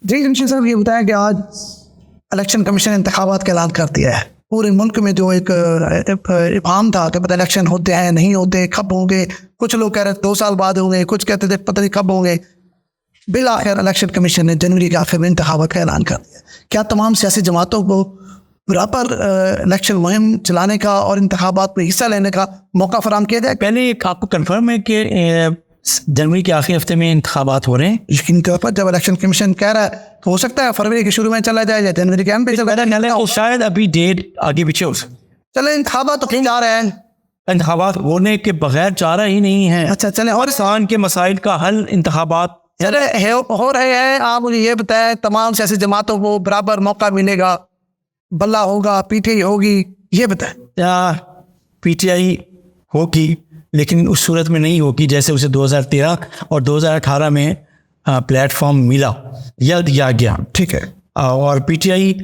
जी जमशेद साहब, ये बताया कि आज इलेक्शन कमीशन ने इंतखाबात का ऐलान कर दिया है। पूरे मुल्क में जो एक इबाम था कि पता इलेक्शन होते हैं नहीं होते, कब होंगे। कुछ लोग कह रहे थे 2 साल बाद होंगे, कुछ कहते थे पता नहीं कब होंगे। बिल आखिर इलेक्शन कमीशन ने जनवरी के आखिर में इंतखाबात का ऐलान कर दिया। क्या तमाम सियासी जमातों को बराबर इलेक्शन मुहिम चलाने का और इंतखाबात में हिस्सा लेने का मौका फराम किया जाए? पहले आपको कन्फर्म है कि जनवरी के आखिरी हफ्ते में इंतखाबात हो रहे हैं? यकीन तौर पर जब इलेक्शन कमीशन कह रहा है तो हो सकता है फरवरी के शुरू में चला जाए या जनवरी के एंड पे चला जाए, और शायद अभी डेट आगे पीछे हो सकता। चले इंतखाबात तो कहीं जा रहे हैं, इंतखाबात होने के बगैर चारा ही नहीं है। अच्छा चले और किसान के मसाइल का हल इंतखाबात हो रहे हैं। आप मुझे ये बताएं, तमाम सियासी जमातों को बराबर मौका मिलेगा, बल्ला होगा, पीटीआई होगी, ये बताएं। पीटीआई होगी लेकिन उस सूरत में नहीं होगी जैसे उसे 2013 और 2018 में प्लेटफॉर्म मिला या दिया गया। ठीक है, और पीटीआई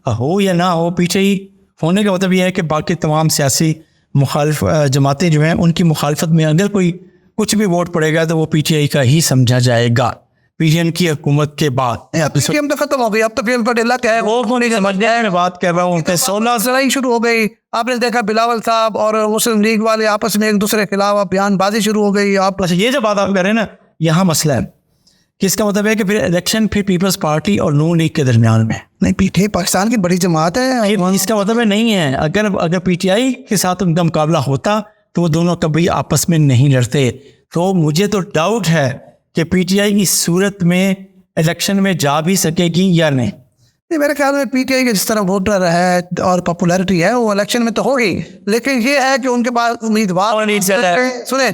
हो या ना हो, पीटीआई होने का मतलब यह है कि बाकी तमाम सियासी मुखालिफ जमातें जो हैं उनकी मुखालफत में अगर कोई कुछ भी वोट पड़ेगा तो वो पीटीआई का ही समझा जाएगा पीएम की हुकूमत के बाद। पीएम तो खत्म हो गई, अब तो पीएम का इलाक है, वो नहीं समझ गया। मैं बात कर रहा हूँ 16 लड़ाई शुरू हो गई। आपने देखा बिलावल साहब और मुस्लिम लीग वाले आपस में एक दूसरे के खिलाफ बयानबाजी शुरू हो गई। आप ये जो बात आप कह रहे हैं ना, यहाँ मसला है कि इसका मतलब है कि फिर इलेक्शन फिर पीपल्स पार्टी और नून लीग के दरमियान में नहीं। पीटीआई पाकिस्तान की बड़ी जमात है, इसका मतलब है नहीं है। अगर पीटीआई के साथ उनका मुकाबला होता तो वो दोनों कभी आपस में नहीं लड़ते। तो मुझे तो डाउट है कि पीटीआई इस सूरत में इलेक्शन में जा भी सकेगी या नहीं। मेरे ख्याल में पीटीआई के जिस तरह वोटर है और पॉपुलैरिटी है वो इलेक्शन में तो होगी, लेकिन ये है कि उनके पास उम्मीदवार सुने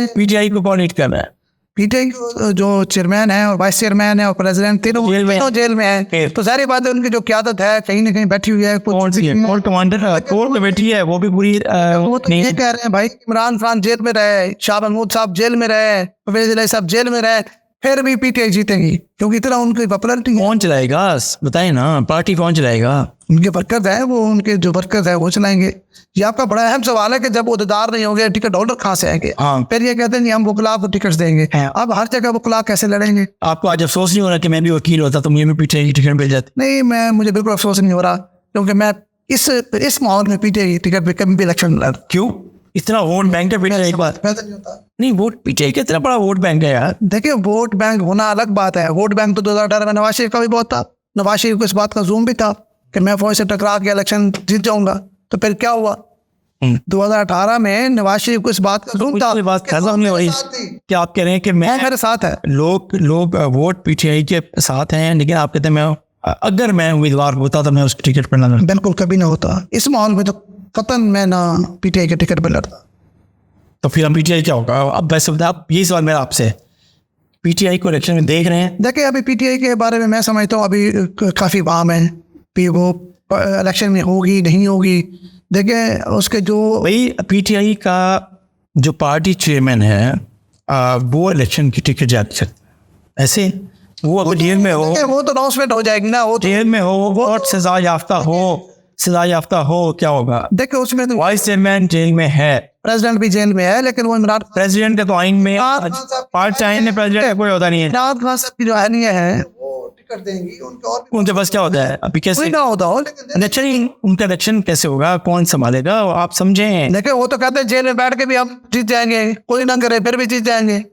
पीटीआई को कौन लीड कर रहा है? पीटीआई जो चेयरमैन है और वाइस चेयरमैन है और प्रेसिडेंट तीनों जेल में है। तो सारी बात है उनकी जो क़यादत है कहीं ना कहीं बैठी हुई है। कोर कमांडर कोर में बैठी है, वो भी पूरी वो तो ये कह रहे हैं भाई, इमरान खान जेल में रहे, शाह महमूद साहब जेल में रहे, परवेज इलाही साहब जेल में रहे, फिर भी पीटीआई जीतेगी क्योंकि इतना उनकी पॉपुलैरिटी है। कौन चलाएगा बताए ना, पार्टी कौन चलाएगा? उनके वर्कर्स हैं, वो उनके जो वर्कर्स हैं वो चलाएंगे। ये आपका बड़ा अहम सवाल है कि जब उहदेदार नहीं होंगे टिकट होल्डर कहाँ से आएंगे? फिर ये कहते हैं नहीं हम वकला को टिकट देंगे। अब हर जगह वकला कैसे लड़ेंगे? आपको आज अफसोस नहीं हो रहा कि मैं भी वकील होता तो मुझे भी पीटीआई की टिकट मिल जाती? नहीं, मुझे बिल्कुल अफसोस नहीं हो रहा क्योंकि मैं इस माहौल में पीटीआई टिकट पे कभी भी इलेक्शन लड़। क्यों? इतना वोट बैंक है पीटीआई? एक बात नहीं, वोट पीटीआई का इतना बड़ा वोट बैंक है यार। देखिए वोट बैंक होना अलग बात है। वोट बैंक तो 2018 में नवाज शरीफ का भी बहुत था। नवाज शरीफ को इस बात का जूम भी था कि मैं फौज से टकरा के इलेक्शन जीत जाऊंगा। तो फिर क्या हुआ? 2018 में नवाज शरीफ को इस बात का जूम था। क्या आप कह रहे हैं कि मैं मेरे साथ है? लोग वोट पीटीआई के साथ हैं, लेकिन आप कहते हैं मैं अगर मैं उम्मीदवार होता तो मैं उस टिकट पर ना? बिल्कुल कभी ना होता। इस माहौल में तो कतन मैं ना पीटीआई के टिकट पर लड़ता। तो फिर हम पीटीआई क्या होगा? अब वैसे आप यही सवाल मेरा आपसे, पीटीआई को इलेक्शन में देख रहे हैं? देखिए अभी पीटीआई के बारे में मैं समझता हूँ अभी काफ़ी वाम है कि वो इलेक्शन में होगी नहीं होगी। देखिए उसके जो भाई पीटीआई का जो पार्टी चेयरमैन है वो इलेक्शन की टिकट जा सकता है। ऐसे वो अगर जेल में हो वो तो अनाउंसमेंट हो जाएगी ना। वो जेल में हो वो सजा याफ्ता हो क्या होगा? देखिए उसमें तो वाइस चेयरमैन जेल में है, प्रेसिडेंट भी जेल में है, लेकिन वो इमरान प्रेसिडेंट का तो आइन में पार्ट आइन में प्रेसिडेंट कोई होता नहीं है। इमरान खान साहब की जो आइनिया है वो टिकट देंगी उनके, और उनके पास क्या होता है अभी? कैसे ना होता हो इलेक्शन, उनका इलेक्शन कैसे होगा? कौन संभालेगा? आप समझें। देखिए वो तो कहते हैं जेल में बैठ के भी हम जीत जाएंगे, कोई ना करे फिर भी जीत जाएंगे।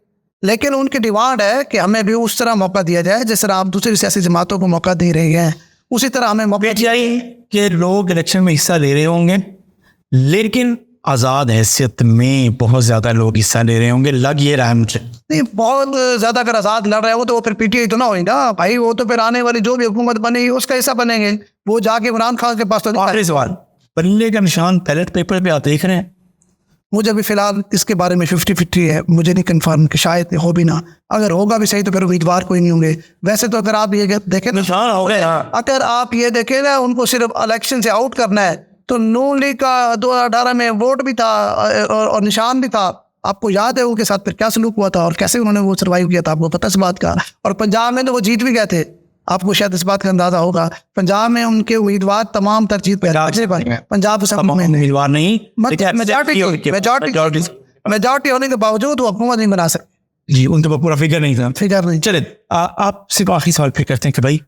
लेकिन उनकी डिमांड है कि हमें भी उस तरह मौका दिया जाए जिस तरह आप दूसरी सियासी जमातों को मौका दे रही हैं, उसी तरह हमें मौका। पीटीआई के लोग इलेक्शन में हिस्सा ले रहे होंगे, लेकिन आज़ाद हैसियत में बहुत ज़्यादा लोग हिस्सा ले रहे होंगे, लग ये रहा है मुझे। नहीं, बहुत ज़्यादा अगर आज़ाद लड़ रहे हो तो वो फिर पीटीआई तो ना होगा भाई। वो तो फिर आने वाली जो भी हुकूमत बनेगी उसका हिस्सा बनेंगे। वो जाके इमरान खान के पास तो आखिरी सवाल, पल्ले का निशान बैलेट पेपर पे आप देख रहे हैं? मुझे अभी फिलहाल इसके बारे में 50-50 है, मुझे नहीं कन्फर्म कि शायद हो भी ना। अगर होगा भी सही तो फिर उम्मीदवार कोई नहीं होंगे। वैसे तो अगर आप ये देखें निशान हो गया, अगर आप ये देखें ना उनको सिर्फ इलेक्शन से आउट करना है तो नून लीग का 2018 में वोट भी था और निशान भी था। आपको याद है उनके साथ फिर क्या सलूक हुआ था और कैसे उन्होंने वो सर्वाइव किया था? आपको पता इस बात का? और पंजाब में तो वो जीत भी गए थे, आपको शायद इस बात का अंदाजा होगा। पंजाब में उनके उम्मीदवार तमाम तरजीह पे पंजाब उम्मीदवार नहीं, मेजॉरिटी होने के बावजूद वो हुकूमत नहीं बना सकते। जी, उनके पास पूरा फिगर नहीं था। फिगर नहीं। चले आप सिर्फ आखिरी सवाल फिर करते हैं कि भाई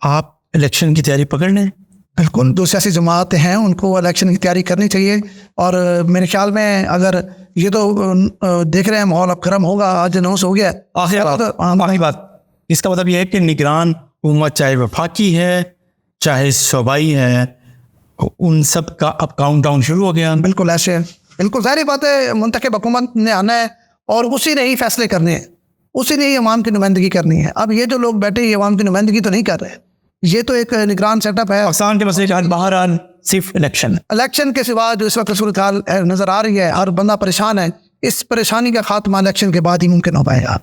आप इलेक्शन की तैयारी पकड़ लें। बिल्कुल, जो सियासी जमात हैं उनको इलेक्शन की तैयारी करनी चाहिए। और मेरे ख्याल में अगर ये तो देख रहे हैं माहौल अब गर्म होगा, आज अनाउंस हो गया। आखिरी बात, इसका मतलब ये है कि निगरान हुकूमत चाहे वफाकी है चाहे सूबाई है, उन सब का अब काउंट डाउन शुरू हो गया। बिल्कुल ऐसे है, बिल्कुल जाहिर बात है, मुंतखब हुकूमत ने आना है और उसी ने ही फैसले करने हैं, उसी ने ही अवाम की नुमाइंदगी करनी है। अब ये जो लोग बैठे ये अवाम की नुमाइंदगी तो नहीं कर रहे, ये तो एक निगरान सेटअप है। पाकिस्तान के मसले का हल बहरहाल सिर्फ इलेक्शन के सिवा जो इस वक्त सूरत हाल नजर आ रही है, हर बंदा परेशान है, इस परेशानी का खात्मा इलेक्शन के बाद ही मुमकिन हो पाएगा।